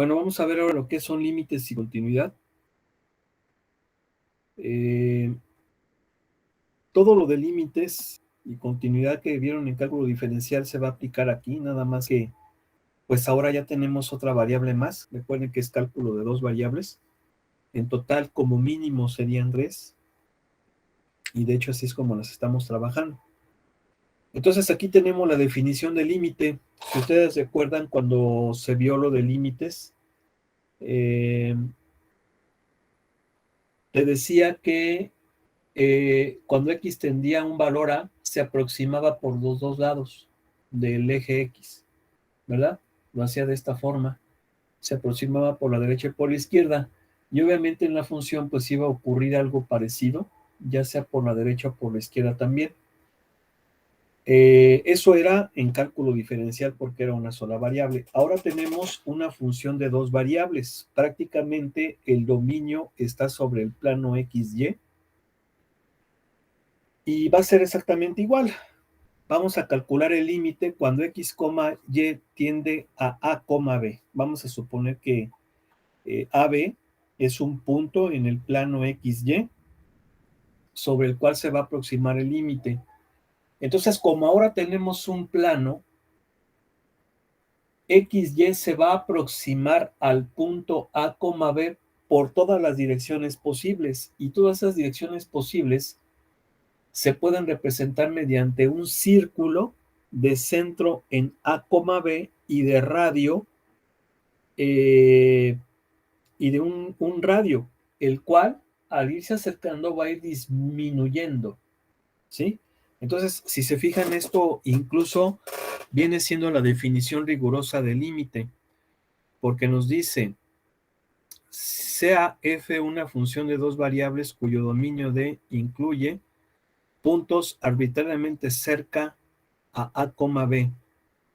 Bueno, vamos a ver ahora lo que son límites y continuidad. Todo lo de límites y continuidad que vieron en cálculo diferencial se va a aplicar aquí, nada más que, pues ahora ya tenemos otra variable más. Recuerden que es cálculo de 2 variables. En total, como mínimo, serían 3. Y de hecho, así es como las estamos trabajando. Entonces, aquí tenemos la definición de límite. Si ustedes recuerdan cuando se vio lo de límites, te decía que cuando x tendía a un valor a, se aproximaba por los dos lados del eje x, ¿verdad? Lo hacía de esta forma. Se aproximaba por la derecha y por la izquierda. Y obviamente en la función pues iba a ocurrir algo parecido, ya sea por la derecha o por la izquierda también. Eso era en cálculo diferencial porque era una sola variable. Ahora tenemos una función de 2 variables. Prácticamente el dominio está sobre el plano XY y va a ser exactamente igual. Vamos a calcular el límite cuando x, y tiende a a, b. Vamos a suponer que AB es un punto en el plano XY sobre el cual se va a aproximar el límite. Entonces, como ahora tenemos un plano, XY se va a aproximar al punto A, B por todas las direcciones posibles. Y todas esas direcciones posibles se pueden representar mediante un círculo de centro en A, B y de radio y de un radio, el cual al irse acercando va a ir disminuyendo, ¿sí? Entonces, si se fijan, esto incluso viene siendo la definición rigurosa del límite, porque nos dice, sea f una función de 2 variables cuyo dominio D incluye puntos arbitrariamente cerca a, b.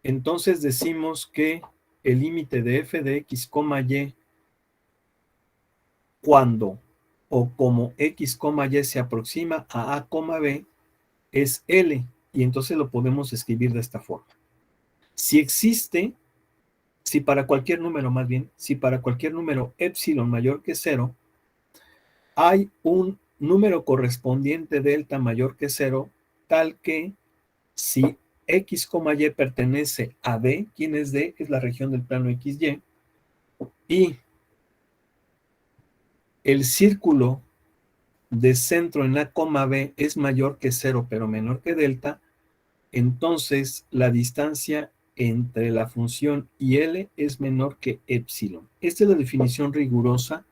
Entonces decimos que el límite de f de x, y cuando o como x, y se aproxima a, b es L, y entonces lo podemos escribir de esta forma. Si existe, si para cualquier número más bien, si para cualquier número epsilon mayor que 0, hay un número correspondiente delta mayor que 0, tal que si x, y pertenece a D, ¿quién es D? Es la región del plano XY, y el círculo de centro en A, B es mayor que 0, pero menor que delta, entonces la distancia entre la función y L es menor que epsilon. Esta es la definición rigurosa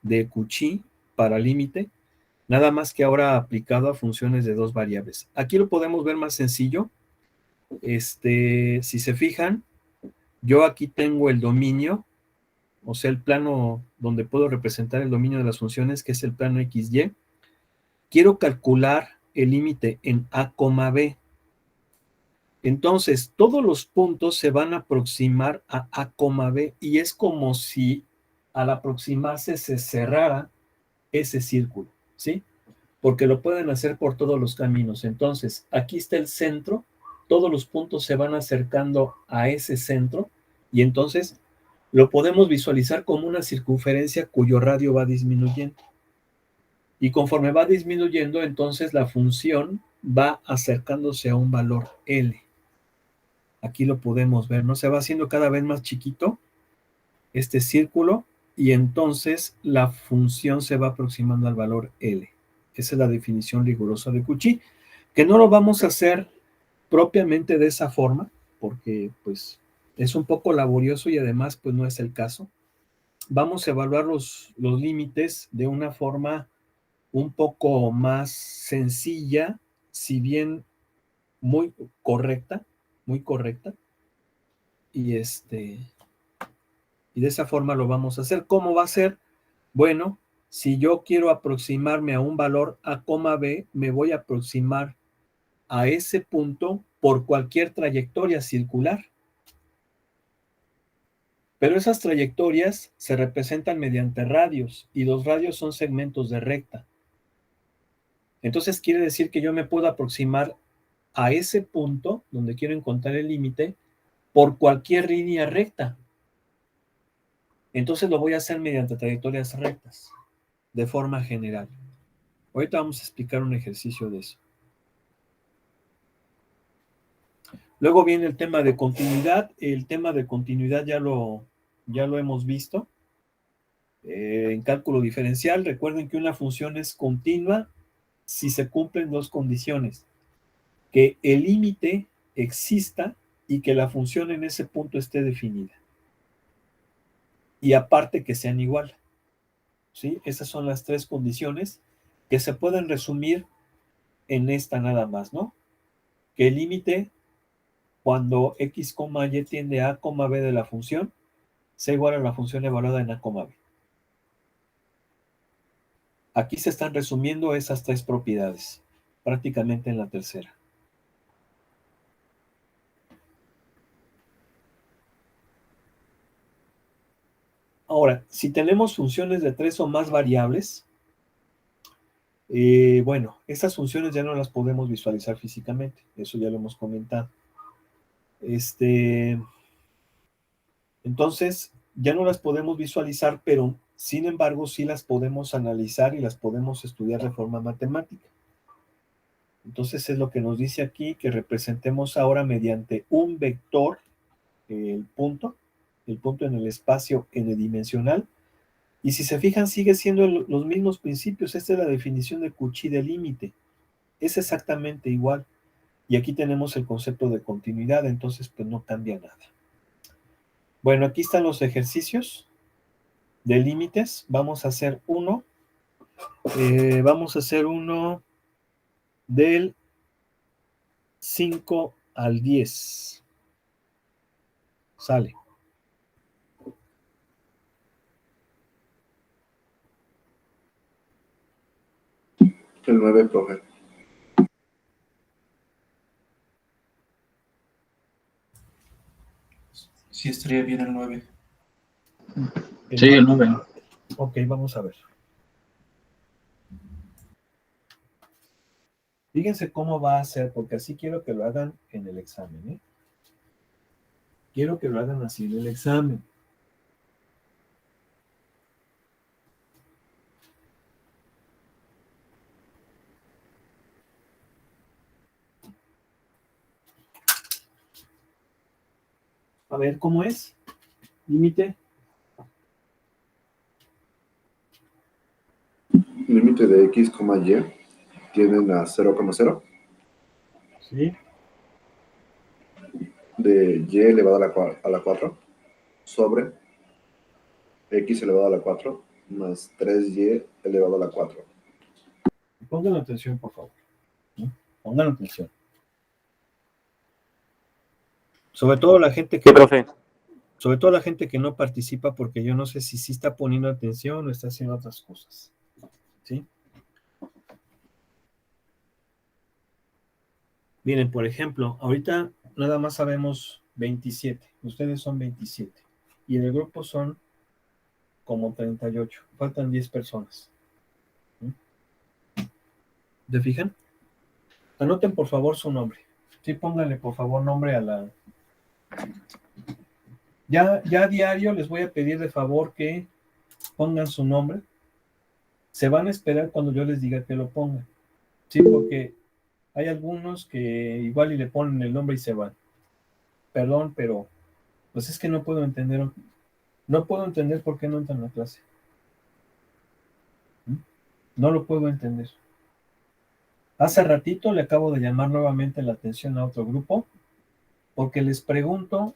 de Cauchy para límite, nada más que ahora aplicado a funciones de 2 variables. Aquí lo podemos ver más sencillo. Si se fijan, yo aquí tengo el dominio, o sea, el plano donde puedo representar el dominio de las funciones, que es el plano XY. Quiero calcular el límite en A, B. Entonces, todos los puntos se van a aproximar a A, B, y es como si al aproximarse se cerrara ese círculo, ¿sí? Porque lo pueden hacer por todos los caminos. Entonces, aquí está el centro, todos los puntos se van acercando a ese centro, y entonces lo podemos visualizar como una circunferencia cuyo radio va disminuyendo. Y conforme va disminuyendo, entonces la función va acercándose a un valor L. Aquí lo podemos ver, ¿no? Se va haciendo cada vez más chiquito este círculo y entonces la función se va aproximando al valor L. Esa es la definición rigurosa de Cauchy, que no lo vamos a hacer propiamente de esa forma, porque pues es un poco laborioso y además pues no es el caso. Vamos a evaluar los límites de una forma un poco más sencilla, si bien muy correcta, y y de esa forma lo vamos a hacer. ¿Cómo va a ser? Bueno, si yo quiero aproximarme a un valor A, B, me voy a aproximar a ese punto por cualquier trayectoria circular. Pero esas trayectorias se representan mediante radios, y los radios son segmentos de recta. Entonces quiere decir que yo me puedo aproximar a ese punto donde quiero encontrar el límite por cualquier línea recta. Entonces lo voy a hacer mediante trayectorias rectas, de forma general. Ahorita vamos a explicar un ejercicio de eso. Luego viene el tema de continuidad. El tema de continuidad ya lo hemos visto. En cálculo diferencial, recuerden que una función es continua si se cumplen dos condiciones: que el límite exista y que la función en ese punto esté definida. Y aparte que sean igual. ¿Sí? Esas son las tres condiciones que se pueden resumir en esta nada más, ¿no? Que el límite, cuando x, y tiende a a, b de la función, sea igual a la función evaluada en a, b. Aquí se están resumiendo esas tres propiedades, prácticamente en la tercera. Ahora, si tenemos funciones de 3 o más variables, bueno, estas funciones ya no las podemos visualizar físicamente, eso ya lo hemos comentado. Entonces, ya no las podemos visualizar, pero sin embargo sí las podemos analizar y las podemos estudiar de forma matemática. Entonces es lo que nos dice aquí, que representemos ahora mediante un vector el punto en el espacio n-dimensional. Y si se fijan, sigue siendo los mismos principios. Esta es la definición de Cauchy del límite. Es exactamente igual. Y aquí tenemos el concepto de continuidad, entonces pues no cambia nada. Bueno, aquí están los ejercicios de límites. Vamos a hacer uno. Vamos a hacer uno del 5 al 10. Sale. El 9, profe. Sí, estaría bien el 9. Sí, el 9. Ok, vamos a ver. Fíjense cómo va a ser, porque así quiero que lo hagan en el examen, ¿eh? Quiero que lo hagan así en el examen. A ver, ¿cómo es? Límite. Límite de x, y tienden a 0,0. Sí. De y elevado a la 4 sobre x elevado a la 4 más 3y elevado a la 4. Pongan atención, por favor. ¿Sí? Pongan atención. Sobre todo la gente que... Sí, profe. Sobre todo la gente que no participa, porque yo no sé si sí está poniendo atención o está haciendo otras cosas. ¿Sí? Miren, por ejemplo, ahorita nada más sabemos 27. Ustedes son 27. Y en el grupo son como 38. Faltan 10 personas. ¿Se fijan? Anoten por favor su nombre. Sí, pónganle por favor nombre a la... Ya a diario les voy a pedir de favor que pongan su nombre. Se van a esperar cuando yo les diga que lo pongan. Sí, porque hay algunos que igual y le ponen el nombre y se van. Perdón, pero pues es que no puedo entender. No puedo entender por qué no entran a la clase. No lo puedo entender. Hace ratito le acabo de llamar nuevamente la atención a otro grupo porque les pregunto,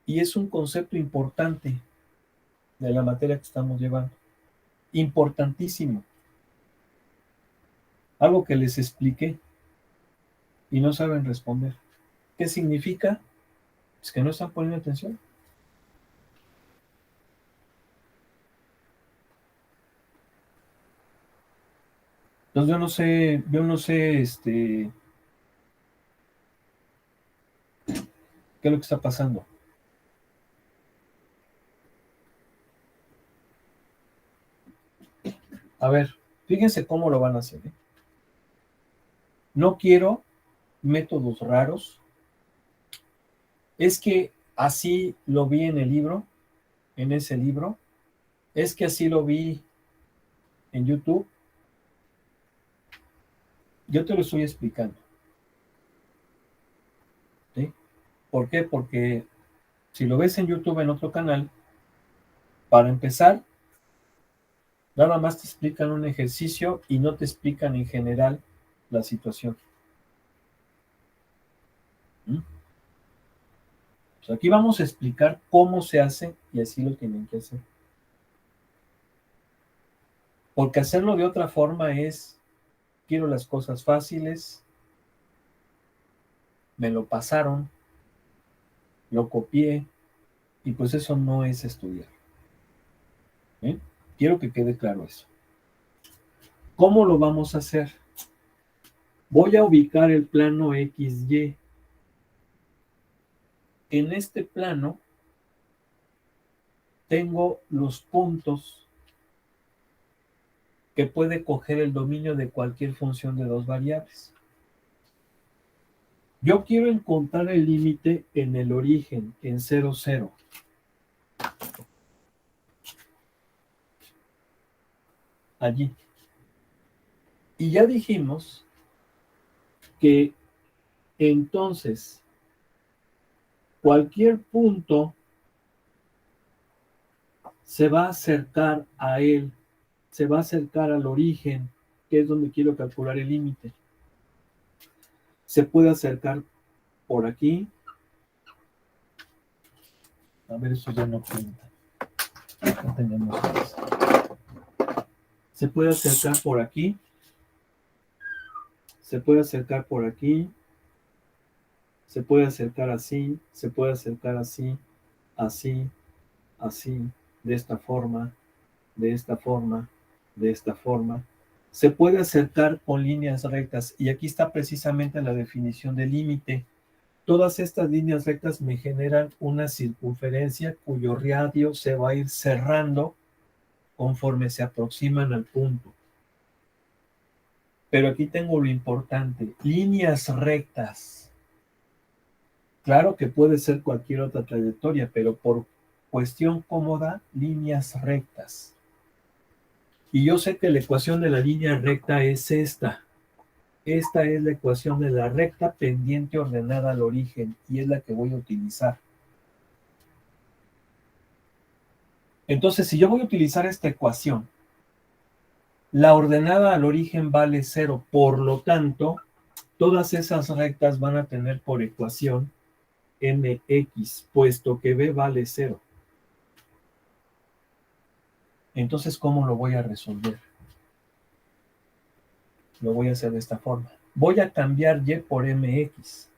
y es un concepto importante de la materia que estamos llevando. Importantísimo. Algo que les expliqué y no saben responder. ¿Qué significa? Es que no están poniendo atención. Entonces yo no sé, qué es lo que está pasando. A ver, fíjense cómo lo van a hacer, ¿eh? No quiero métodos raros. Es que así lo vi en el libro en ese libro, es que así lo vi en YouTube. Yo te lo estoy explicando. ¿Sí? ¿Por qué? Porque si lo ves en YouTube en otro canal, para empezar, nada más te explican un ejercicio y no te explican en general la situación. ¿Mm? Pues aquí vamos a explicar cómo se hace y así lo tienen que hacer. Porque hacerlo de otra forma es, quiero las cosas fáciles, me lo pasaron, lo copié, y pues eso no es estudiar. ¿Eh? Quiero que quede claro eso. ¿Cómo lo vamos a hacer? Voy a ubicar el plano XY. En este plano tengo los puntos que puede coger el dominio de cualquier función de dos variables. Yo quiero encontrar el límite en el origen, en 0, 0. Allí. Y ya dijimos que entonces cualquier punto se va a acercar a él, se va a acercar al origen, que es donde quiero calcular el límite. Se puede acercar por aquí. A ver, eso ya no cuenta. No tenemos más. Se puede acercar por aquí. Se puede acercar por aquí. Se puede acercar así. Se puede acercar así. Así. Así. De esta forma. De esta forma. De esta forma. Se puede acercar con líneas rectas. Y aquí está precisamente la definición del límite. Todas estas líneas rectas me generan una circunferencia cuyo radio se va a ir cerrando conforme se aproximan al punto. Pero aquí tengo lo importante, líneas rectas. Claro que puede ser cualquier otra trayectoria, pero por cuestión cómoda, líneas rectas. Y yo sé que la ecuación de la línea recta es esta. Esta es la ecuación de la recta pendiente ordenada al origen y es la que voy a utilizar. Entonces, si yo voy a utilizar esta ecuación, la ordenada al origen vale 0, por lo tanto, todas esas rectas van a tener por ecuación mx, puesto que b vale 0. Entonces, ¿cómo lo voy a resolver? Lo voy a hacer de esta forma. Voy a cambiar y por mx.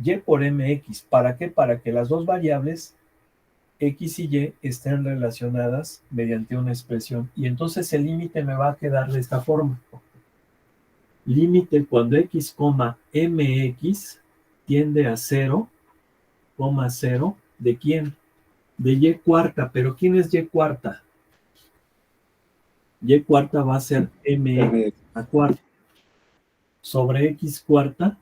Y por mx, ¿para qué? Para que las dos variables x y y estén relacionadas mediante una expresión. Y entonces el límite me va a quedar de esta forma. Límite cuando x, mx tiende a 0, 0, ¿de quién? De y cuarta, pero ¿quién es y cuarta? Y cuarta va a ser mx a cuarta sobre x cuarta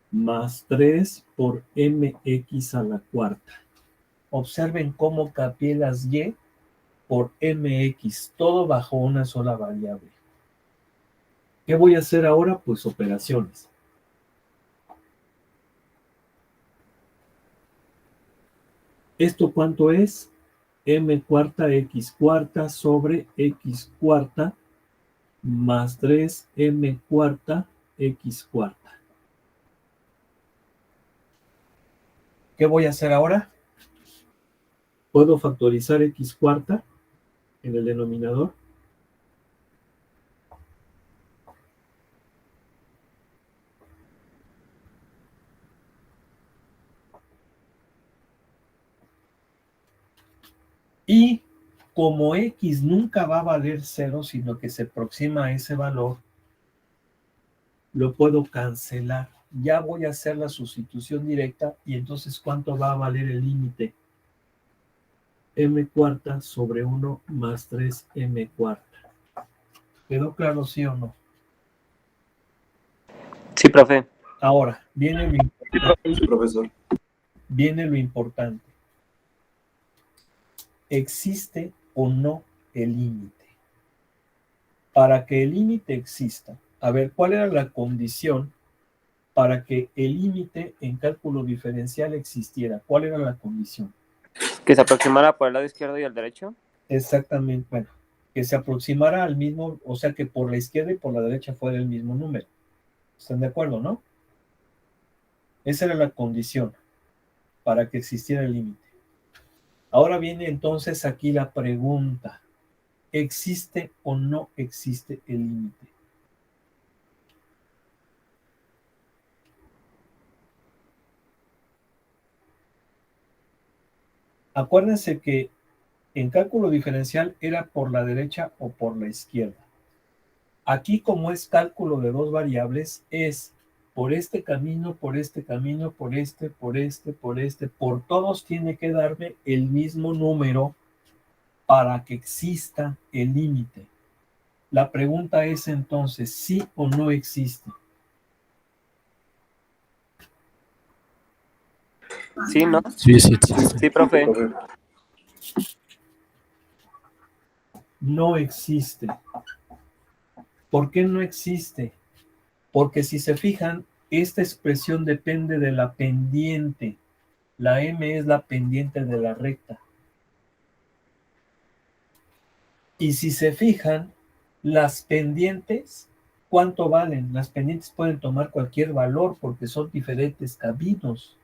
más 3 por mx a la cuarta. Observen cómo capié las y por mx, todo bajo una sola variable. ¿Qué voy a hacer ahora? Pues operaciones. ¿Esto cuánto es? M cuarta x cuarta sobre x cuarta más 3 m cuarta x cuarta. ¿Qué voy a hacer ahora? Puedo factorizar x cuarta en el denominador. Y como x nunca va a valer 0, sino que se aproxima a ese valor, lo puedo cancelar. Ya voy a hacer la sustitución directa y entonces ¿cuánto va a valer el límite? M cuarta sobre 1 más 3 M cuarta. ¿Quedó claro, sí o no? Sí, profe. Ahora, viene lo importante. Sí, profesor. viene lo importante. ¿Existe o no el límite? Para que el límite exista, a ver, ¿cuál era la condición para que el límite en cálculo diferencial existiera? ¿Cuál era la condición? Que se aproximara por el lado izquierdo y el derecho. Exactamente, bueno, que se aproximara al mismo, o sea, que por la izquierda y por la derecha fuera el mismo número. ¿Están de acuerdo, no? Esa era la condición para que existiera el límite. Ahora viene entonces aquí la pregunta. ¿Existe o no existe el límite? Acuérdense que en cálculo diferencial era por la derecha o por la izquierda. Aquí, como es cálculo de dos variables, es por este camino, por este camino, por este, por todos tiene que darme el mismo número para que exista el límite. La pregunta es entonces, ¿sí o no existe? Sí, ¿no? Sí, sí, Sí, profe. No existe. ¿Por qué no existe? Porque si se fijan, esta expresión depende de la pendiente. La M es la pendiente de la recta. Y si se fijan, las pendientes, ¿cuánto valen? Las pendientes pueden tomar cualquier valor porque son diferentes caminos.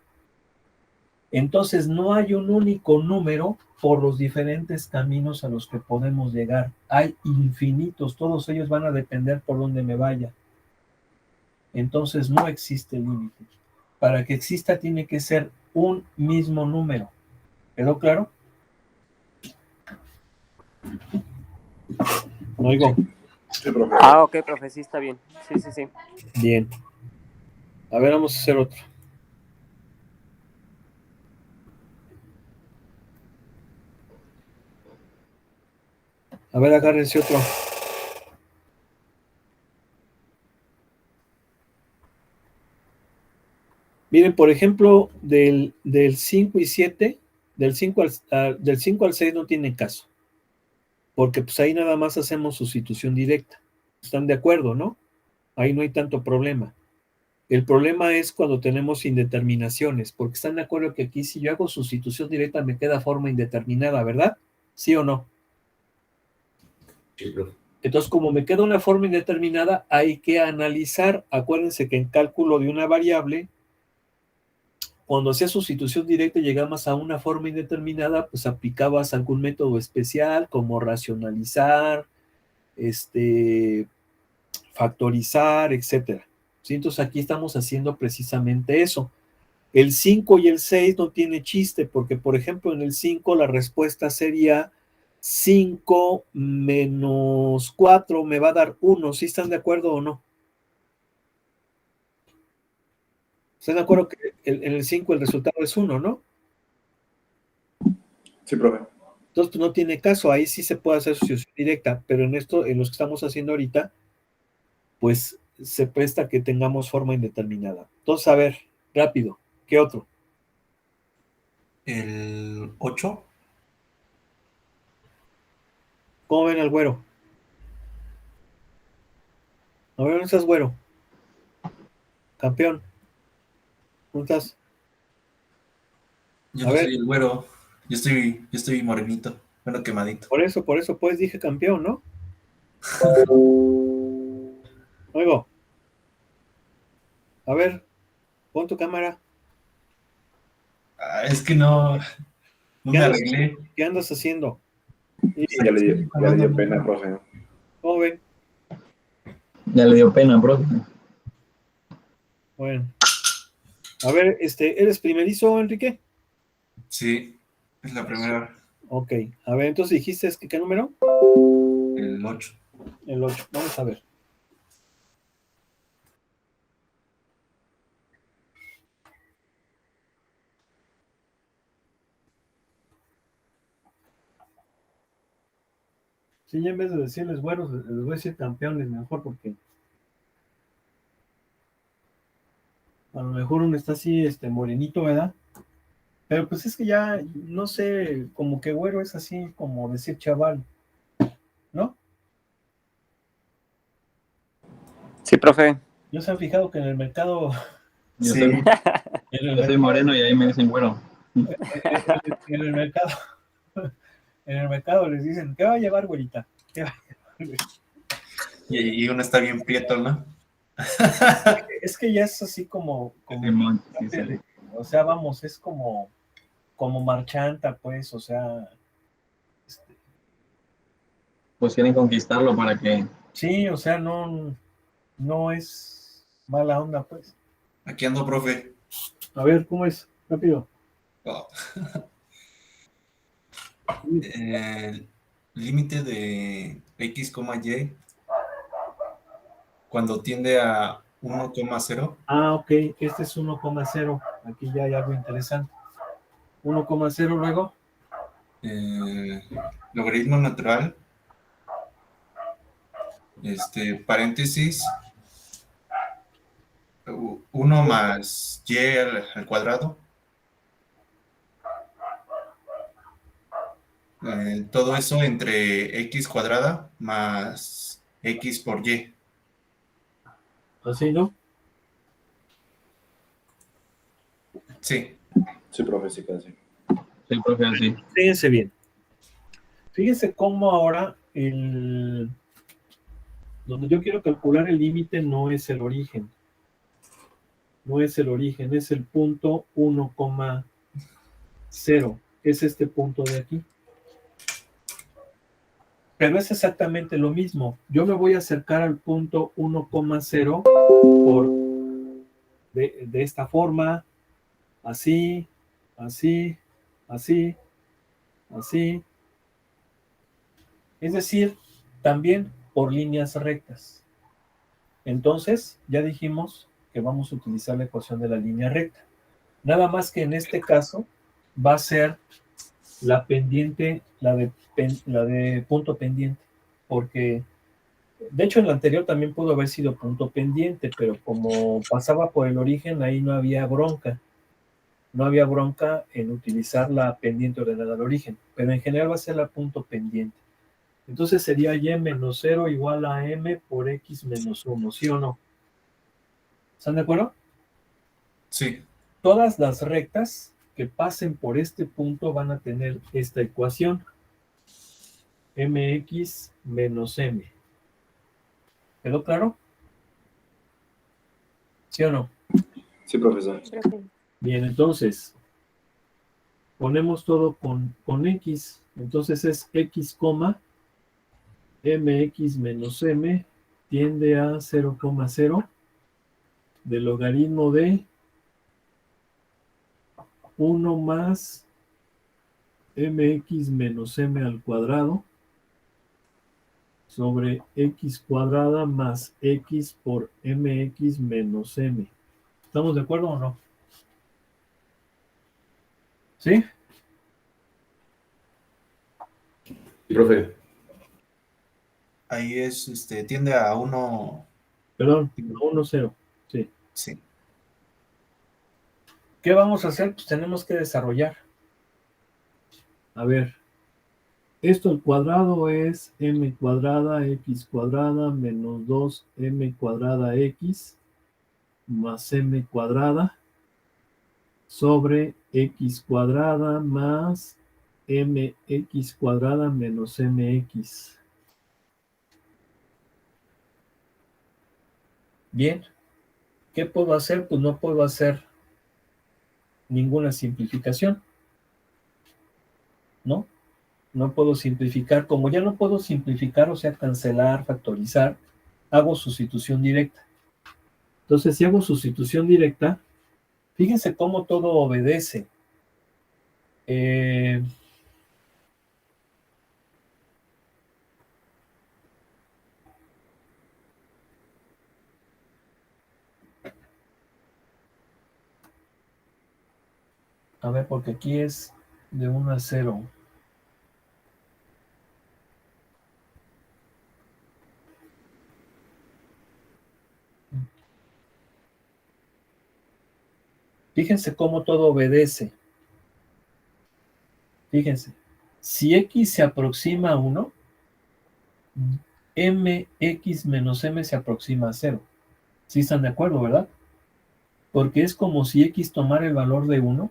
Entonces no hay un único número por los diferentes caminos a los que podemos llegar. Hay infinitos, todos ellos van a depender por donde me vaya. Entonces no existe límite. Para que exista tiene que ser un mismo número. ¿Quedó claro? No oigo. Sí, profe. Ah, ok, profe, sí, está bien. Sí, sí, sí. Bien. A ver, vamos a hacer otro. A ver, agárrense otro. Miren, por ejemplo, del 5 y 7, del 5 al 6 no tiene caso, porque pues ahí nada más hacemos sustitución directa. ¿Están de acuerdo, no? Ahí no hay tanto problema. El problema es cuando tenemos indeterminaciones, porque están de acuerdo que aquí si yo hago sustitución directa me queda forma indeterminada, ¿verdad? ¿Sí o no? Sí, profe. Entonces, como me queda una forma indeterminada, hay que analizar. Acuérdense que en cálculo de una variable, cuando hacías sustitución directa y llegabas a una forma indeterminada, pues aplicabas algún método especial como racionalizar, factorizar, etcétera. ¿Sí? Entonces aquí estamos haciendo precisamente eso. El 5 y el 6 no tiene chiste, porque por ejemplo en el 5 la respuesta sería 5 menos 4 me va a dar 1. ¿Sí están de acuerdo o no? ¿Están de acuerdo que en el 5 el resultado es 1, no? Sí, profe. Entonces pues, no tiene caso, ahí sí se puede hacer sustitución directa, pero en esto, en los que estamos haciendo ahorita, pues se presta que tengamos forma indeterminada. Entonces, a ver, rápido, ¿qué otro? El 8. ¿Cómo ven al güero? A ver, ¿dónde estás, güero? Campeón. ¿Dónde estás? Yo A no ver, soy el güero. Yo estoy morenito. Bueno, quemadito. por eso, pues dije campeón, ¿no? Oigo, a ver, pon tu cámara. Ah, es que no ¿Qué me andas, arreglé. qué andas haciendo? Y, Ya le dio pena, profe. ¿cómo ven? Ya le dio pena, bro. Bueno, a ver, ¿eres primerizo, Enrique? Sí, es la primera. Ok, a ver, entonces dijiste que ¿qué número? El 8. El 8, vamos a ver. Sí, ya en vez de decirles güeros, les voy a decir campeones mejor, porque a lo mejor uno está así, morenito, ¿verdad? Pero pues es que ya, no sé, como que güero es así como decir chaval, ¿no? Sí, profe. ¿No se han fijado que en el mercado, Yo soy, Sí, en el yo soy mercado, moreno y ahí me dicen güero. en el mercado, en el mercado les dicen, ¿qué va a llevar, güerita? ¿Qué va a llevar, güerita? y uno está bien prieto, ¿no? Es que ya es así como Simón, sí, parte sí. de, o sea, vamos, es como marchanta, pues, o sea, este, Pues quieren conquistarlo para que... sí, o sea, no es mala onda, pues. Aquí ando, profe. A ver, ¿cómo es? Rápido. Oh. El límite de x, y cuando tiende a 1,0. Ah, ok, este es 1,0. Aquí ya hay algo interesante. 1,0 luego. eh, Logaritmo natural, paréntesis, 1 más y al cuadrado. Todo eso entre x cuadrada más x por y. Así, ¿no? Sí, Sí, profe, sí, casi. Sí, profe, así. Fíjense bien. Fíjense cómo ahora donde yo quiero calcular el límite no es el origen. No es el origen, es el punto 1,0. Es este punto de aquí. Pero es exactamente lo mismo. Yo me voy a acercar al punto 1,0 de esta forma, así, así, así, así. Es decir, también por líneas rectas. Entonces, ya dijimos que vamos a utilizar la ecuación de la línea recta. Nada más que en este caso va a ser la pendiente, la de punto pendiente, porque de hecho en la anterior también pudo haber sido punto pendiente, pero como pasaba por el origen, ahí no había bronca. No había bronca en utilizar la pendiente ordenada al origen, pero en general va a ser la punto pendiente. Entonces sería y menos 0 igual a m por x menos 1, ¿sí o no? ¿Están de acuerdo? sí. Todas las rectas que pasen por este punto van a tener esta ecuación, mx menos m. ¿Quedó claro? ¿Sí o no? Sí, profesor. Bien, entonces, ponemos todo con x. Entonces es x, mx menos m tiende a 0,0 del logaritmo de 1 más mx menos m al cuadrado sobre x cuadrada más x por mx menos m. ¿Estamos de acuerdo o no? ¿Sí? Sí, profe. Ahí tiende a 1. Perdón, 1,0. Sí. Sí. ¿Qué vamos a hacer? Pues tenemos que desarrollar. A ver, esto al cuadrado es m cuadrada x cuadrada menos 2m cuadrada x más m cuadrada sobre x cuadrada más mx cuadrada menos mx. Bien, ¿qué puedo hacer? Pues no puedo hacer ninguna simplificación, ¿no? No puedo simplificar. Como ya no puedo simplificar, o sea, cancelar, factorizar, hago sustitución directa. Entonces, si hago sustitución directa, fíjense cómo todo obedece. Eh, a ver, porque aquí es de 1 a 0. Fíjense cómo todo obedece. Fíjense, si x se aproxima a 1, mx menos m se aproxima a 0. ¿Sí están de acuerdo, verdad? Porque es como si x tomara el valor de 1,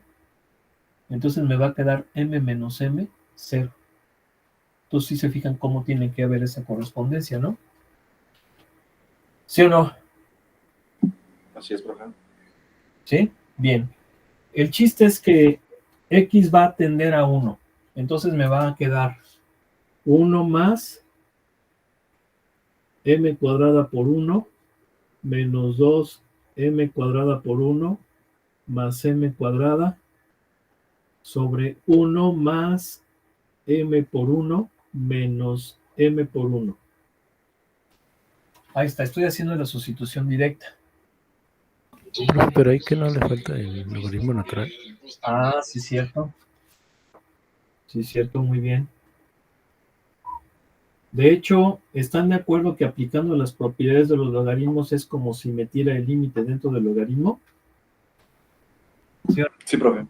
entonces me va a quedar m menos m, 0. Entonces sí se fijan cómo tiene que haber esa correspondencia, ¿no? ¿Sí o no? Así es, profe. ¿Sí? Bien. El chiste es que x va a tender a 1. Entonces me va a quedar 1 más m cuadrada por 1 menos 2m cuadrada por 1 más m cuadrada sobre 1 más m por 1 menos m por 1. Ahí está, estoy haciendo la sustitución directa. Pero ahí que no le falta el logaritmo natural. Ah, sí, cierto. Sí, cierto, muy bien. De hecho, ¿están de acuerdo que aplicando las propiedades de los logaritmos es como si metiera el límite dentro del logaritmo? ¿Sí? Sí, profe.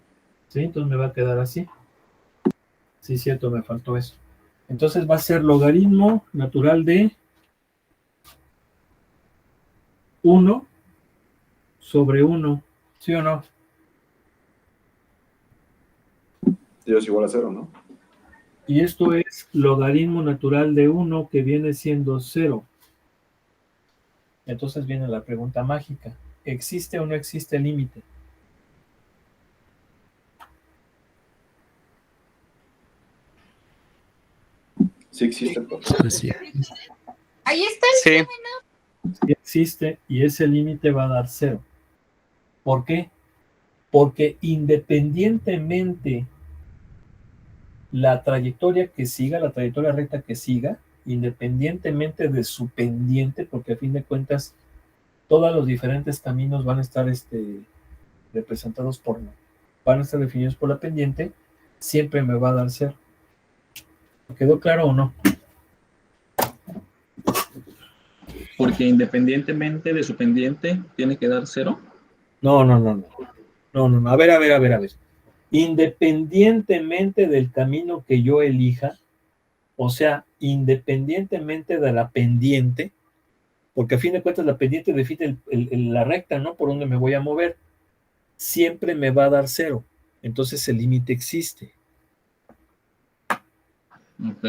Sí, entonces me va a quedar así. Sí, cierto, me faltó eso. Entonces va a ser logaritmo natural de 1 sobre 1. ¿Sí o no? Y es igual a 0, ¿no? Y esto es logaritmo natural de 1 que viene siendo 0. Entonces viene la pregunta mágica. ¿Existe o no existe límite? Sí existe, profe. Pues sí. Ahí está Sí, Sí existe y ese límite va a dar 0. ¿Por qué? Porque independientemente la trayectoria que siga, la trayectoria recta que siga, independientemente de su pendiente, porque a fin de cuentas todos los diferentes caminos van a estar representados van a estar definidos por la pendiente, siempre me va a dar 0. ¿Quedó claro o no? Porque independientemente de su pendiente, tiene que dar 0. No. A ver. Independientemente del camino que yo elija, o sea, independientemente de la pendiente, porque a fin de cuentas la pendiente define la recta, ¿no? Por donde me voy a mover, siempre me va a dar 0. Entonces el límite existe. Ok.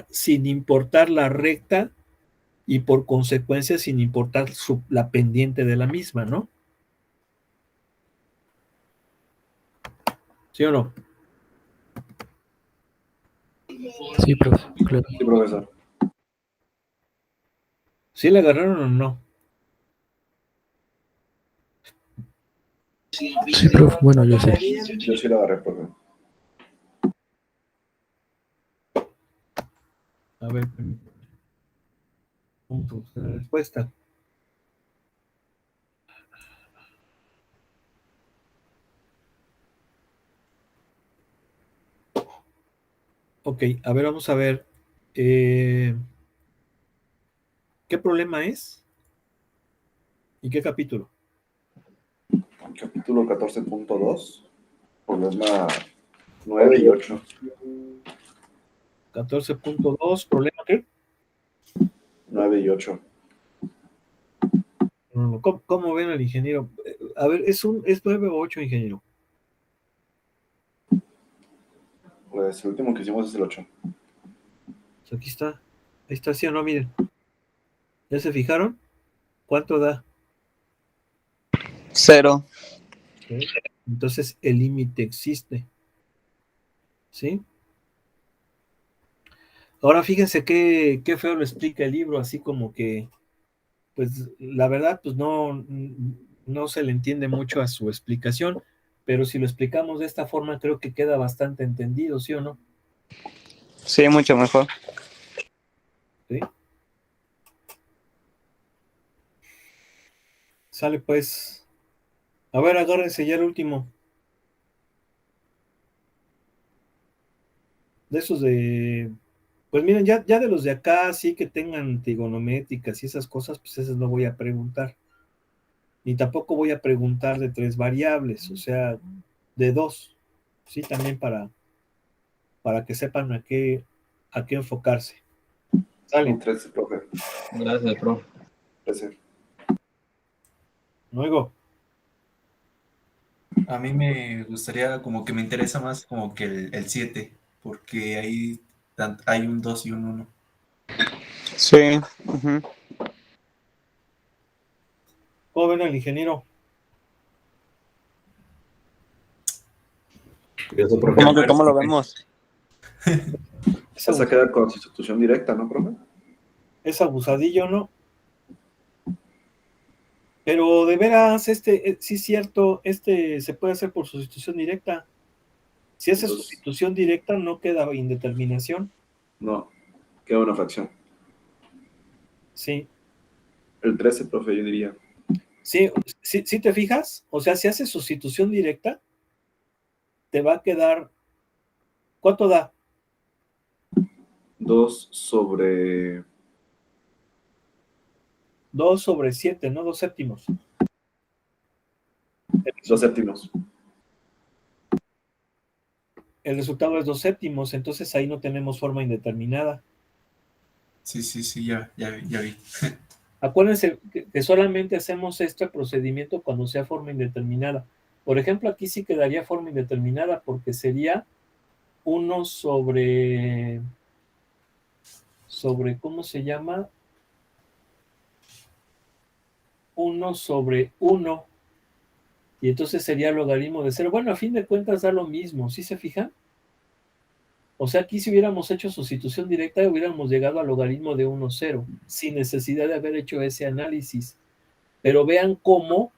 Sin importar la recta y por consecuencia sin importar la pendiente de la misma, ¿no? ¿Sí o no? Sí, profe, claro. Sí, profesor. ¿Sí la agarraron o no? Sí, profe, bueno, yo sé. Yo sí la agarré, profe. A ver, punto de respuesta. Ok, a ver, vamos a ver. ¿Qué problema es? ¿Y qué capítulo? Capítulo 14.2, problema 9 y 8. 14.2, ¿problema qué? 9 y 8. ¿Cómo ven al ingeniero? A ver, ¿es 9 o 8, ingeniero? Pues el último que hicimos es el 8. Pues aquí está. Ahí está, ¿sí o no? Miren. ¿Ya se fijaron? ¿Cuánto da? 0. ¿Sí? Entonces el límite existe. ¿Sí? Ahora fíjense qué feo lo explica el libro, así como que, pues la verdad, pues no se le entiende mucho a su explicación, pero si lo explicamos de esta forma, creo que queda bastante entendido, ¿sí o no? Sí, mucho mejor. ¿Sí? Sale pues. A ver, agárrense ya el último. De esos pues miren, ya de los de acá, sí que tengan trigonométricas y esas cosas, pues esas no voy a preguntar. Ni tampoco voy a preguntar de 3 variables, o sea, de 2. Sí, también para para que sepan a qué enfocarse. ¿Sale? 13, profe. Gracias, profe. 13. Luego, A mí me gustaría, como que me interesa más como que el 7, porque ahí hay un 2 y un 1. Sí. Ujú. ¿cómo ven al ingeniero? Eso, profe. ¿Cómo lo vemos? Vas a quedar con sustitución directa, ¿no, profe? Es abusadillo, ¿no? Pero de veras, sí es cierto, se puede hacer por sustitución directa. Si hace Entonces, sustitución directa, no queda indeterminación. no, queda una fracción. Sí. El 13, profe, yo diría. Sí, sí te fijas, o sea, si hace sustitución directa, te va a quedar, ¿cuánto da? 2 sobre 2/7, ¿no? 2/7. 2 séptimos. El resultado es 2/7, entonces ahí no tenemos forma indeterminada. Sí, ya vi. Acuérdense que solamente hacemos este procedimiento cuando sea forma indeterminada. Por ejemplo, aquí sí quedaría forma indeterminada porque sería 1 sobre, ¿cómo se llama? 1 sobre 1. Y entonces sería logaritmo de 0. Bueno, a fin de cuentas da lo mismo, ¿sí se fijan? O sea, aquí si hubiéramos hecho sustitución directa, hubiéramos llegado al logaritmo de 1, 0, sin necesidad de haber hecho ese análisis. Pero vean cómo,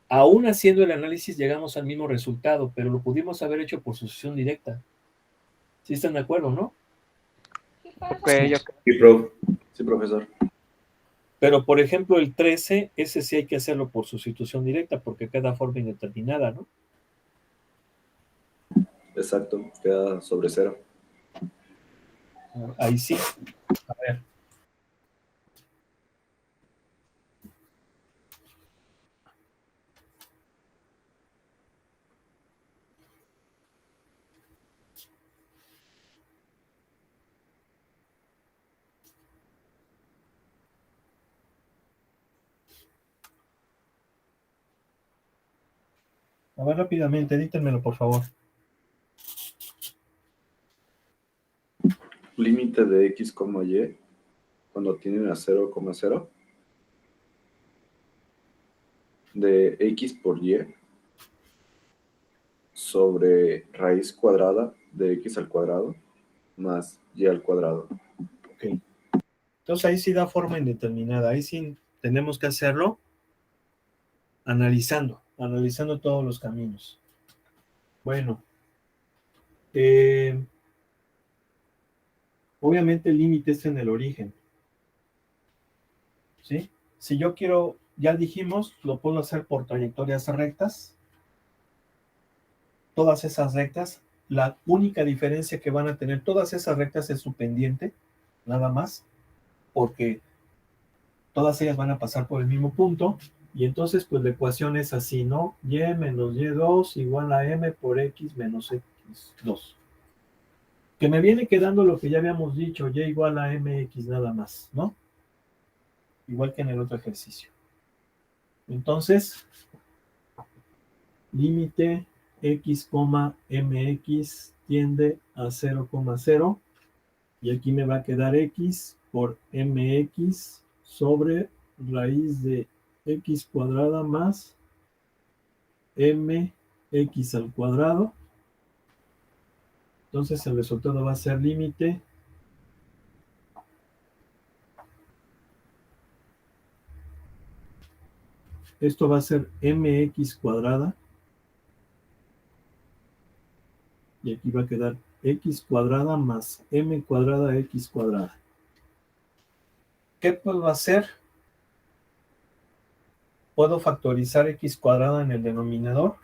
aún haciendo el análisis, llegamos al mismo resultado, pero lo pudimos haber hecho por sustitución directa. ¿Sí están de acuerdo, no? Ok, ok. Sí, profesor. Pero, por ejemplo, el 13, ese sí hay que hacerlo por sustitución directa, porque queda forma indeterminada, ¿no? Exacto, queda sobre 0. Ahí sí. A ver. A ver, rápidamente, dítenmelo, por favor. Límite de x, y cuando tienen a 0,0 de x por y sobre raíz cuadrada de x al cuadrado más y al cuadrado. Ok. Entonces ahí sí da forma indeterminada. Ahí sí tenemos que hacerlo analizando todos los caminos. Bueno, obviamente el límite está en el origen, ¿sí? Si yo quiero, ya dijimos, lo puedo hacer por trayectorias rectas. Todas esas rectas, la única diferencia que van a tener todas esas rectas es su pendiente, nada más, porque todas ellas van a pasar por el mismo punto, y entonces pues la ecuación es así, ¿no? Y menos y2 igual a m por x menos x2. Que me viene quedando lo que ya habíamos dicho, y igual a mx nada más, ¿no? Igual que en el otro ejercicio. Entonces, límite x, mx tiende a 0,0, y aquí me va a quedar x por mx sobre raíz de x cuadrada más mx al cuadrado. Entonces el resultado va a ser límite esto va a ser mx cuadrada, y aquí va a quedar x cuadrada más m cuadrada x cuadrada. ¿Qué puedo hacer? Puedo factorizar x cuadrada en el denominador.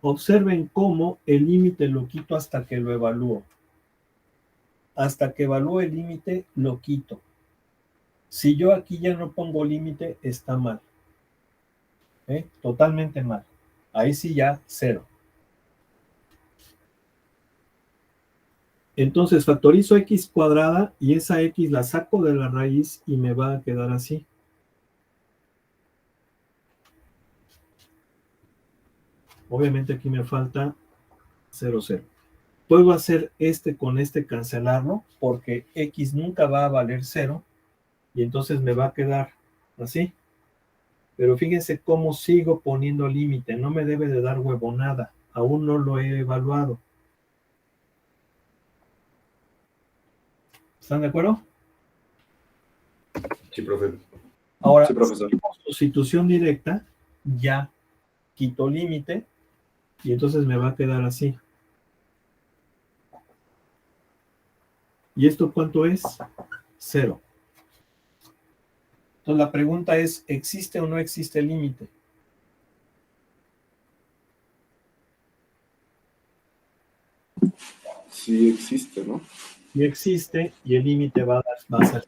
Observen cómo el límite lo quito hasta que lo evalúo. Hasta que evalúe el límite, lo quito. Si yo aquí ya no pongo límite, está mal. Totalmente mal. Ahí sí ya 0. Entonces factorizo x cuadrada y esa x la saco de la raíz y me va a quedar así. Obviamente aquí me falta 0, 0. Puedo hacer este con este cancelarlo porque x nunca va a valer 0 y entonces me va a quedar así. Pero fíjense cómo sigo poniendo límite. No me debe de dar huevonada. Aún no lo he evaluado. ¿Están de acuerdo? Sí, profe. Ahora, Sí, profesor. sustitución directa, ya quito límite y entonces me va a quedar así. ¿Y esto cuánto es? 0. Entonces la pregunta es, ¿existe o no existe límite? Sí existe, ¿no? Sí existe y el límite va a ser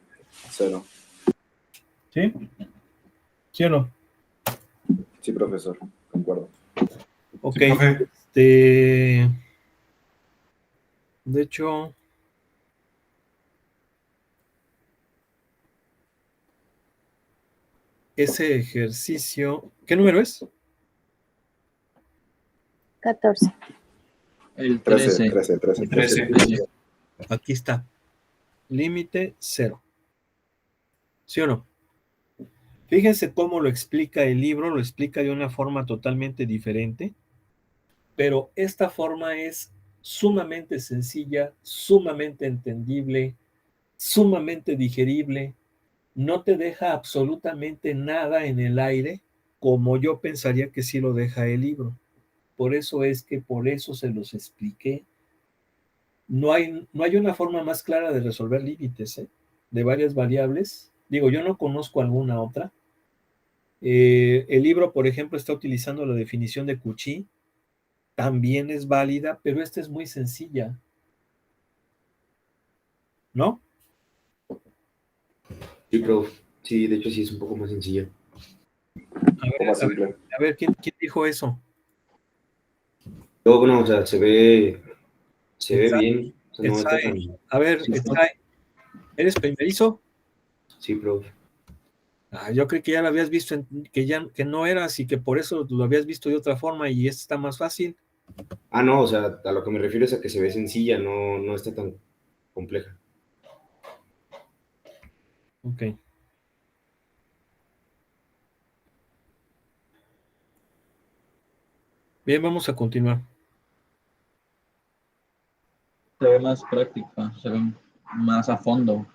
0. ¿sí? ¿Sí o no? Sí, profesor. Concuerdo. Ok. Sí, profe. De hecho, ese ejercicio, ¿qué número es? 14. El 13, 13. 13, 13. 13. 13. Aquí está. Límite 0. ¿Sí o no? Fíjense cómo lo explica el libro, lo explica de una forma totalmente diferente, pero esta forma es sumamente sencilla, sumamente entendible, sumamente digerible, no te deja absolutamente nada en el aire, como yo pensaría que sí lo deja el libro. Por eso se los expliqué. No hay una forma más clara de resolver límites, ¿eh? De varias variables. Digo, yo no conozco alguna otra. El libro, por ejemplo, está utilizando la definición de Cauchy. También es válida, pero esta es muy sencilla, ¿no? Sí, prof. Sí, de hecho sí es un poco más sencilla. Un poco más simple. A ver, ¿quién dijo eso? Luego, bueno, o sea, se ve bien. O sea, no está Etzai. tan... A ver, Sí, Etzai, ¿eres primerizo? sí, prof. Yo creí que ya lo habías visto, que no eras y que por eso lo habías visto de otra forma y esta está más fácil. Ah, no, o sea, a lo que me refiero es a que se ve sencilla, no está tan compleja. Ok. Bien, vamos a continuar. Se ve más práctica, se ve más a fondo.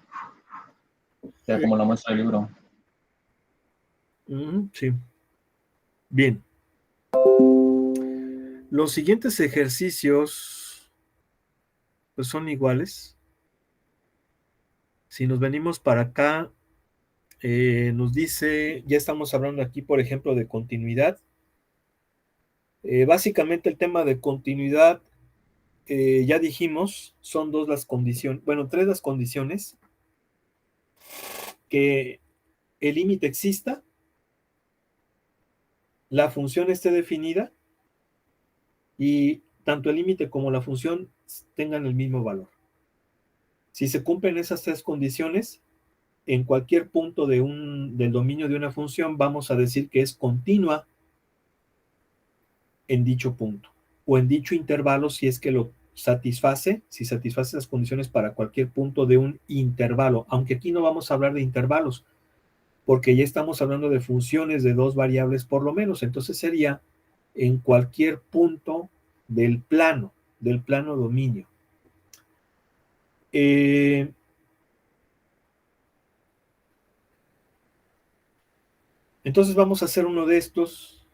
O sea, como lo muestra el libro. Sí. Bien. Los siguientes ejercicios pues son iguales. Si nos venimos para acá, nos dice, ya estamos hablando aquí, por ejemplo, de continuidad. Básicamente el tema de continuidad, ya dijimos, son dos las condiciones, bueno, tres las condiciones, que el límite exista, la función esté definida y tanto el límite como la función tengan el mismo valor. Si se cumplen esas tres condiciones, en cualquier punto del dominio de una función vamos a decir que es continua en dicho punto o en dicho intervalo si es que lo satisface, si satisface las condiciones para cualquier punto de un intervalo, aunque aquí no vamos a hablar de intervalos, porque ya estamos hablando de funciones de dos variables por lo menos, entonces sería en cualquier punto del plano dominio. Entonces vamos a hacer uno de estos.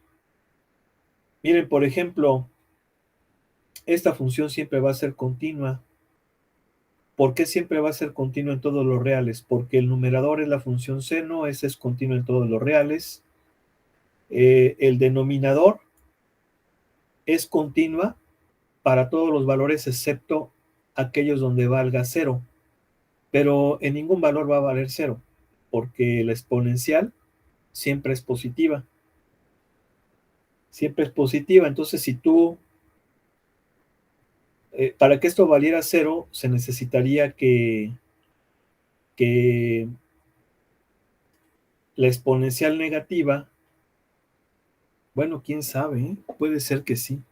Miren, por ejemplo, esta función siempre va a ser continua. ¿Por qué siempre va a ser continua en todos los reales? Porque el numerador es la función seno, ese es continuo en todos los reales. El denominador es continua para todos los valores excepto aquellos donde valga 0. Pero en ningún valor va a valer 0, porque la exponencial siempre es positiva. Siempre es positiva. Entonces, si tú Para que esto valiera 0, se necesitaría que la exponencial negativa, bueno, quién sabe, ¿eh? Puede ser que sí.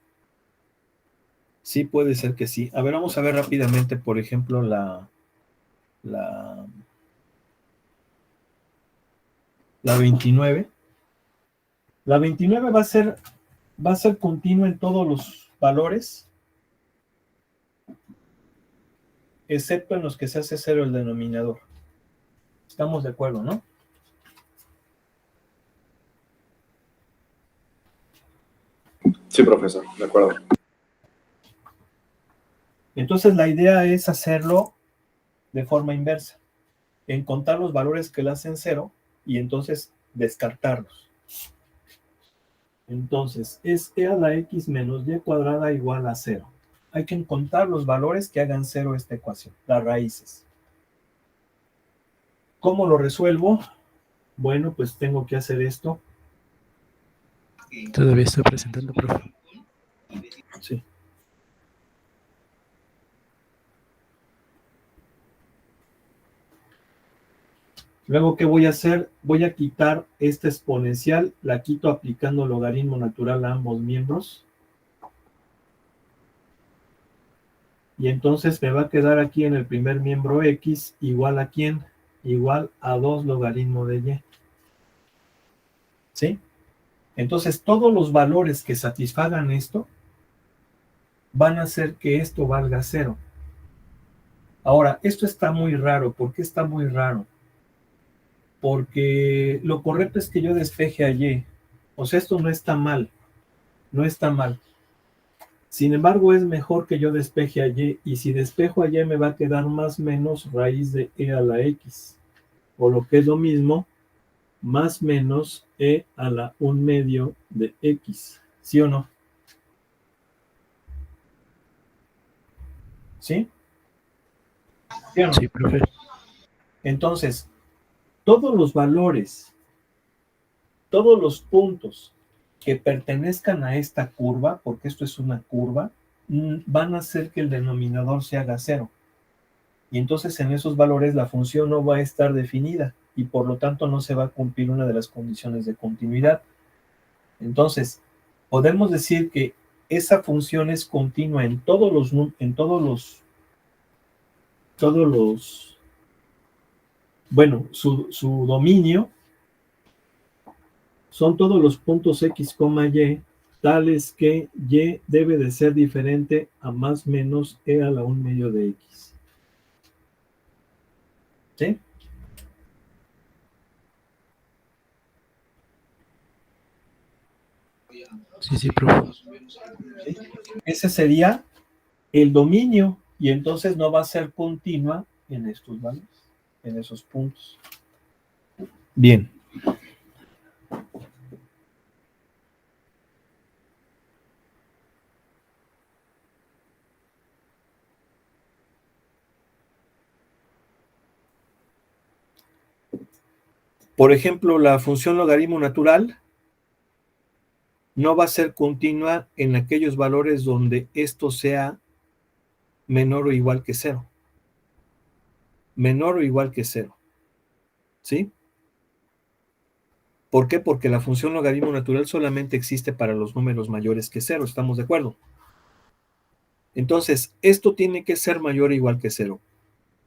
Sí, puede ser que sí. A ver, vamos a ver rápidamente, por ejemplo, la 29. La 29 va a ser continua en todos los valores, excepto en los que se hace 0 el denominador. Estamos de acuerdo, ¿no? Sí, profesor, de acuerdo. Entonces la idea es hacerlo de forma inversa, en contar los valores que le hacen 0 y entonces descartarlos. Entonces, es e a la x menos y cuadrada igual a 0. Hay que encontrar los valores que hagan 0 esta ecuación, las raíces. ¿Cómo lo resuelvo? Bueno, pues tengo que hacer esto. Todavía estoy presentando, profe. Sí. Luego, ¿qué voy a hacer? Voy a quitar esta exponencial, la quito aplicando logaritmo natural a ambos miembros. Y entonces me va a quedar aquí en el primer miembro x igual a ¿quién? Igual a 2 logaritmo de y. ¿Sí? Entonces, todos los valores que satisfagan esto van a hacer que esto valga 0. Ahora, esto está muy raro. ¿Por qué está muy raro? Porque lo correcto es que yo despeje a y. O sea, esto no está mal. No está mal. Sin embargo, es mejor que yo despeje a y. Y si despejo a y, me va a quedar más menos raíz de e a la x. O lo que es lo mismo, más menos e a la 1/2 de x. ¿Sí o no? ¿Sí? ¿Sí o no? Sí, profe. Entonces, todos los valores, todos los puntos que pertenezcan a esta curva, porque esto es una curva, van a hacer que el denominador se haga 0. Y entonces en esos valores la función no va a estar definida y por lo tanto no se va a cumplir una de las condiciones de continuidad. Entonces, podemos decir que esa función es continua en todos los, bueno, su dominio son todos los puntos x, y, tales que y debe de ser diferente a más menos e a la 1/2 de x. ¿Sí? Sí, profe. ¿Sí? Ese sería el dominio y entonces no va a ser continua en estos valores, en esos puntos. Bien. Por ejemplo, la función logaritmo natural no va a ser continua en aquellos valores donde esto sea menor o igual que 0. Menor o igual que 0. ¿Sí? ¿Por qué? Porque la función logaritmo natural solamente existe para los números mayores que 0. ¿Estamos de acuerdo? Entonces, esto tiene que ser mayor o igual que 0.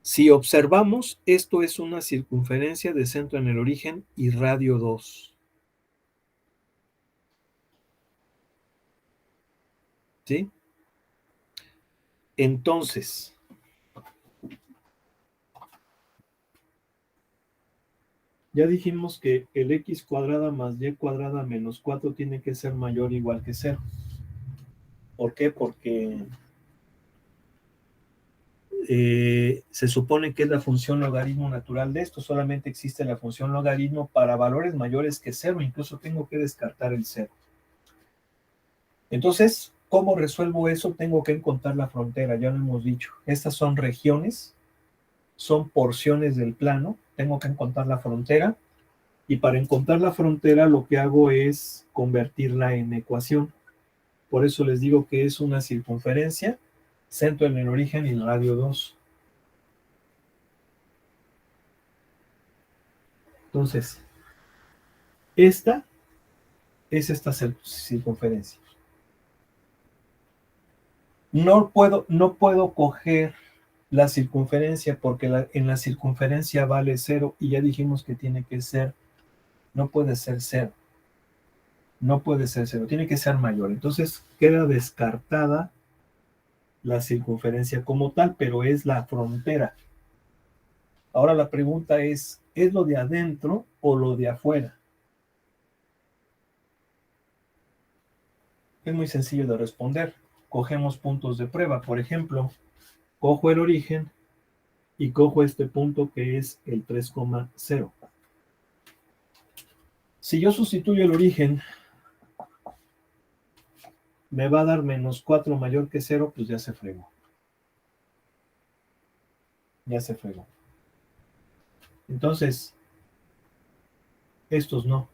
Si observamos, esto es una circunferencia de centro en el origen y radio 2. ¿Sí? Entonces, ya dijimos que el x cuadrada más y cuadrada menos 4 tiene que ser mayor o igual que 0. ¿Por qué? Porque se supone que es la función logaritmo natural de esto. Solamente existe la función logaritmo para valores mayores que 0. Incluso tengo que descartar el 0. Entonces, ¿cómo resuelvo eso? Tengo que encontrar la frontera, ya lo hemos dicho. Estas son regiones, son porciones del plano. Tengo que encontrar la frontera. Y para encontrar la frontera lo que hago es convertirla en ecuación. Por eso les digo que es una circunferencia centro en el origen y radio 2. Entonces, esta es esta circunferencia. No puedo coger la circunferencia porque en la circunferencia vale 0 y ya dijimos que tiene que ser, no puede ser 0. No puede ser 0, tiene que ser mayor. Entonces queda descartada la circunferencia como tal, pero es la frontera. Ahora la pregunta ¿es lo de adentro o lo de afuera? Es muy sencillo de responder. Cogemos puntos de prueba. Por ejemplo, cojo el origen y cojo este punto que es el 3,0. Si yo sustituyo el origen, me va a dar menos 4 mayor que 0, pues ya se fregó. Ya se fregó. Entonces, estos no.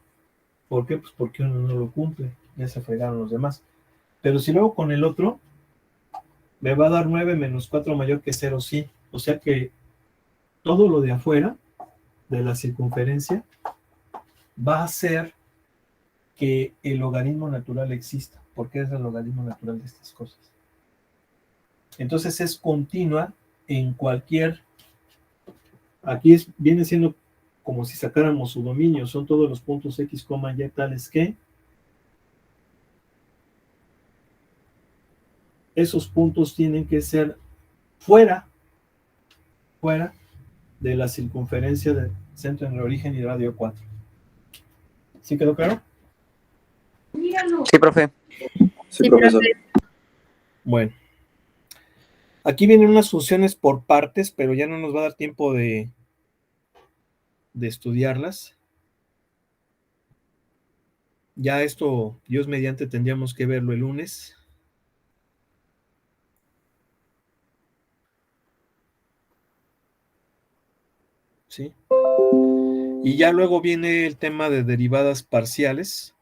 ¿Por qué? Pues porque uno no lo cumple. Ya se fregaron los demás. Pero si luego con el otro, me va a dar 9 menos 4 mayor que 0, sí. O sea que todo lo de afuera, de la circunferencia, va a hacer que el logaritmo natural exista. Porque es el logaritmo natural de estas cosas. Entonces es continua en cualquier... Aquí viene siendo como si sacáramos su dominio. Son todos los puntos x, y tales que esos puntos tienen que ser fuera de la circunferencia del centro en el origen y radio 4. ¿Sí quedó claro? Sí, profe. Sí, profesor. Bueno. Aquí vienen unas funciones por partes, pero ya no nos va a dar tiempo de estudiarlas. Ya esto, Dios mediante, tendríamos que verlo el lunes. ¿Sí? Y ya luego viene el tema de derivadas parciales.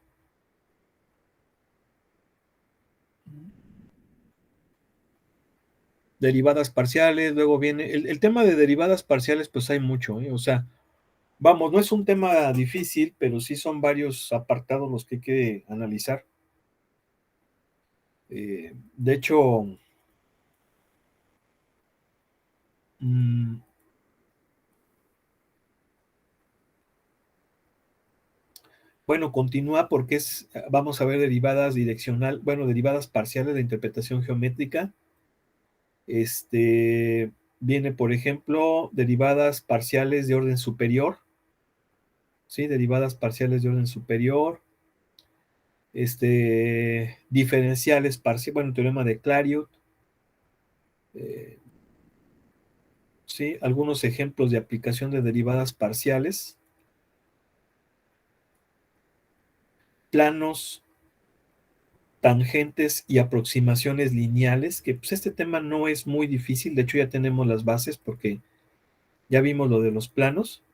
Derivadas parciales, luego viene... El tema de derivadas parciales, pues hay mucho, ¿eh? O sea, vamos, no es un tema difícil, pero sí son varios apartados los que hay que analizar. De hecho... bueno, continúa porque vamos a ver derivadas derivadas parciales de interpretación geométrica. Viene, por ejemplo, derivadas parciales de orden superior. ¿Sí? Derivadas parciales de orden superior. Diferenciales parciales, bueno, teorema de Clairaut. ¿Sí? Algunos ejemplos de aplicación de derivadas parciales. Planos, tangentes y aproximaciones lineales, que pues este tema no es muy difícil, de hecho ya tenemos las bases porque ya vimos lo de los planos,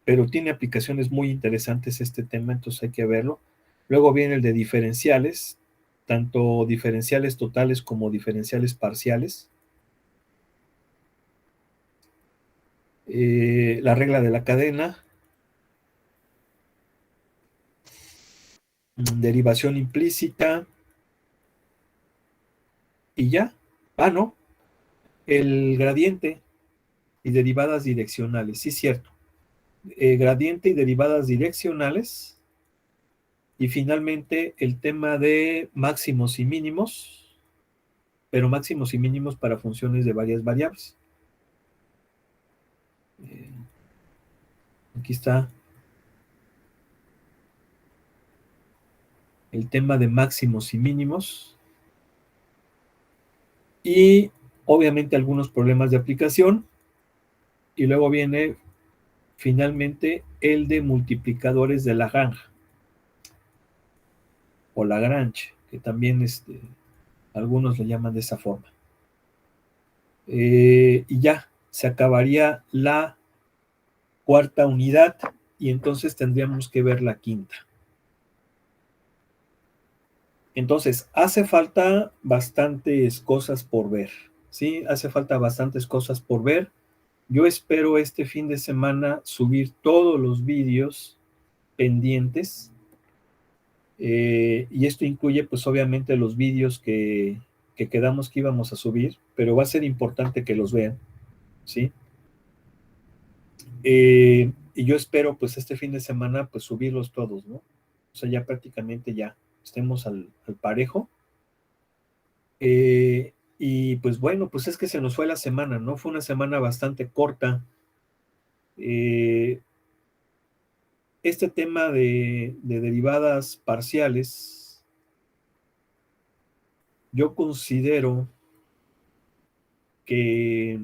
pero tiene aplicaciones muy interesantes este tema, entonces hay que verlo. Luego viene el de diferenciales, tanto diferenciales totales como diferenciales parciales. La regla de la cadena. Derivación implícita. Y ya. Ah, no. El gradiente y derivadas direccionales. Sí, cierto. Gradiente y derivadas direccionales. Y finalmente el tema de máximos y mínimos, pero máximos y mínimos para funciones de varias variables. Aquí está el tema de máximos y mínimos. Y obviamente algunos problemas de aplicación. Y luego viene finalmente el de multiplicadores de Lagrange. O Lagrange, que también algunos le llaman de esa forma. Y ya, se acabaría la cuarta unidad y entonces tendríamos que ver la quinta. Entonces, hace falta bastantes cosas por ver. ¿sí? Hace falta bastantes cosas por ver. Yo espero este fin de semana subir todos los vídeos pendientes. Y esto incluye, pues obviamente, los vídeos que quedamos que íbamos a subir, pero va a ser importante que los vean, ¿sí? Y yo espero, pues, este fin de semana, pues, subirlos todos, ¿no? O sea, ya prácticamente ya estemos al parejo. Y pues bueno, pues es que se nos fue la semana, ¿no? Fue una semana bastante corta. Este tema de derivadas parciales, yo considero que